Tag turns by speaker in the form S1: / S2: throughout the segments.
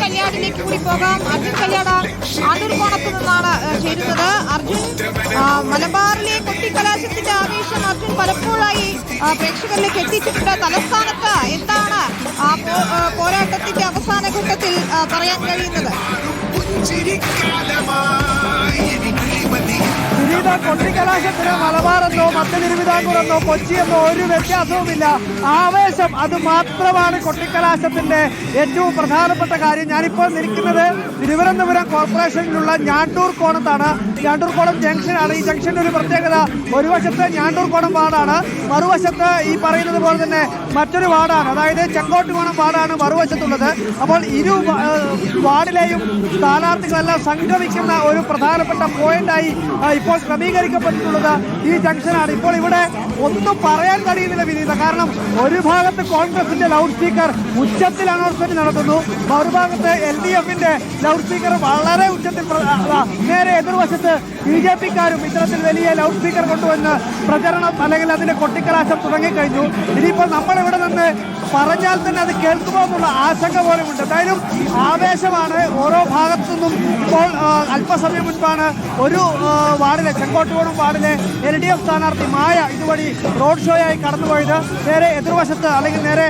S1: കല്യാണിലേക്ക് കൂടി പോകാം. അർജുൻ കല്യാണ ആദൂർകോണത്ത് നിന്നാണ് ചേരുന്നത്. അർജുൻ, മലബാറിലെ കൊട്ടിക്കലാശത്തിന്റെ ആവേശം അർജുൻ പലപ്പോഴായി പ്രേക്ഷകരിലേക്ക് എത്തിച്ചിട്ടുണ്ട്. തലസ്ഥാനത്ത് എന്താണ് പോരാട്ടത്തിന്റെ അവസാന ഘട്ടത്തിൽ പറയാൻ കഴിയുന്നത്?
S2: കൊട്ടിക്കലാശത്തിന് മലബാറെന്നോ മധ്യ തിരുവിതാംകൂറെന്നോ കൊച്ചിയെന്നോ ഒരു വ്യത്യാസവുമില്ല. ആവേശം അത് മാത്രമാണ് കൊട്ടിക്കലാശത്തിന്റെ ഏറ്റവും പ്രധാനപ്പെട്ട കാര്യം. ഞാനിപ്പോൾ നിൽക്കുന്നത് തിരുവനന്തപുരം കോർപ്പറേഷനിലുള്ള ഞാണ്ടൂർ കോണത്താണ്. ഞാണ്ടൂർ കോണം ജംഗ്ഷനാണ്. ഈ ജംഗ്ഷന്റെ ഒരു പ്രത്യേകത, ഒരു വശത്ത് ഞാണ്ടൂർ കോണം വാർഡാണ്, മറുവശത്ത് ഈ പറയുന്നത് പോലെ തന്നെ മറ്റൊരു വാർഡാണ്, അതായത് ചെങ്കോട്ടുകോണം വാർഡാണ് മറുവശത്തുള്ളത്. അപ്പോൾ ഇരു വാർഡിലെയും സ്ഥാനാർത്ഥികളെല്ലാം സംഗമിക്കുന്ന ഒരു പ്രധാനപ്പെട്ട പോയിന്റായി ഇപ്പോൾ ക്രമീകരിക്കപ്പെട്ടിട്ടുള്ളത് ഈ ജംഗ്ഷനാണ്. ഇപ്പോൾ ഇവിടെ ഒന്നും പറയാൻ കഴിയുന്നില്ല വിനീത. കാരണം ഒരു ഭാഗത്ത് കോൺഗ്രസിന്റെ ലൗഡ് സ്പീക്കർ ഉച്ചത്തിൽ അനൗൺസ്മെന്റ് നടത്തുന്നു, മറുഭാഗത്ത് LDFന്റെ ലൗഡ് സ്പീക്കർ വളരെ ഉച്ചത്തിൽ, നേരെ എതിർവശത്ത് BJPക്കാരും ഇത്തരത്തിൽ വലിയ ലൗഡ് സ്പീക്കർ കൊണ്ടുവന്ന് പ്രചരണം അല്ലെങ്കിൽ അതിന്റെ കൊട്ടിക്കലാശം തുടങ്ങിക്കഴിഞ്ഞു. ഇനിയിപ്പോൾ നമ്മളിവിടെ നിന്ന് പറഞ്ഞാൽ തന്നെ അത് കേൾക്കുമോ എന്നുള്ള ആശങ്ക പോലുമുണ്ട്. എന്തായാലും ആവേശമാണ് ഓരോ ഭാഗത്തു നിന്നും. ഇപ്പോൾ അല്പസമയം മുൻപാണ് ഒരു വാർഡിലെ ചെങ്കോട്ടുകോണം വാർഡിലെ LDF സ്ഥാനാർത്ഥി മായ ഇതുവഴി റോഡ് ഷോയായി കടന്നുപോയത്. നേരെ എതിർവശത്ത് അല്ലെങ്കിൽ നേരെ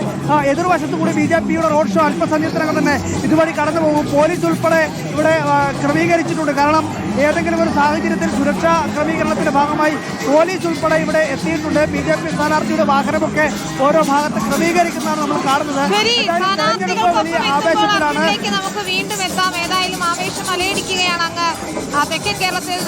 S2: എതിർവശത്ത് കൂടി BJPയുടെ റോഡ് ഷോ അല്പസമയത്തിനകം തന്നെ ഇതുവഴി കടന്നു പോകും. പോലീസ് ഉൾപ്പെടെ ഇവിടെ ക്രമീകരിച്ചിട്ടുണ്ട്. കാരണം ഏതെങ്കിലും ഒരു സാഹചര്യത്തിൽ സുരക്ഷാ ക്രമീകരണത്തിന്റെ ഭാഗമായി പോലീസ് ഉൾപ്പെടെ ഇവിടെ എത്തിയിട്ടുണ്ട്. BJP സ്ഥാനാർത്ഥിയുടെ വാഹനമൊക്കെ ഓരോ ഭാഗത്ത് ക്രമീകരിക്കുന്നതാണ് നമ്മൾ കാണുന്നത്.
S1: നമുക്ക് വീണ്ടും എത്താം. ഏതായാലും ആവേശം അലയടിക്കുകയാണ് അങ്ങ് തെക്കൻ കേരളത്തിൽ.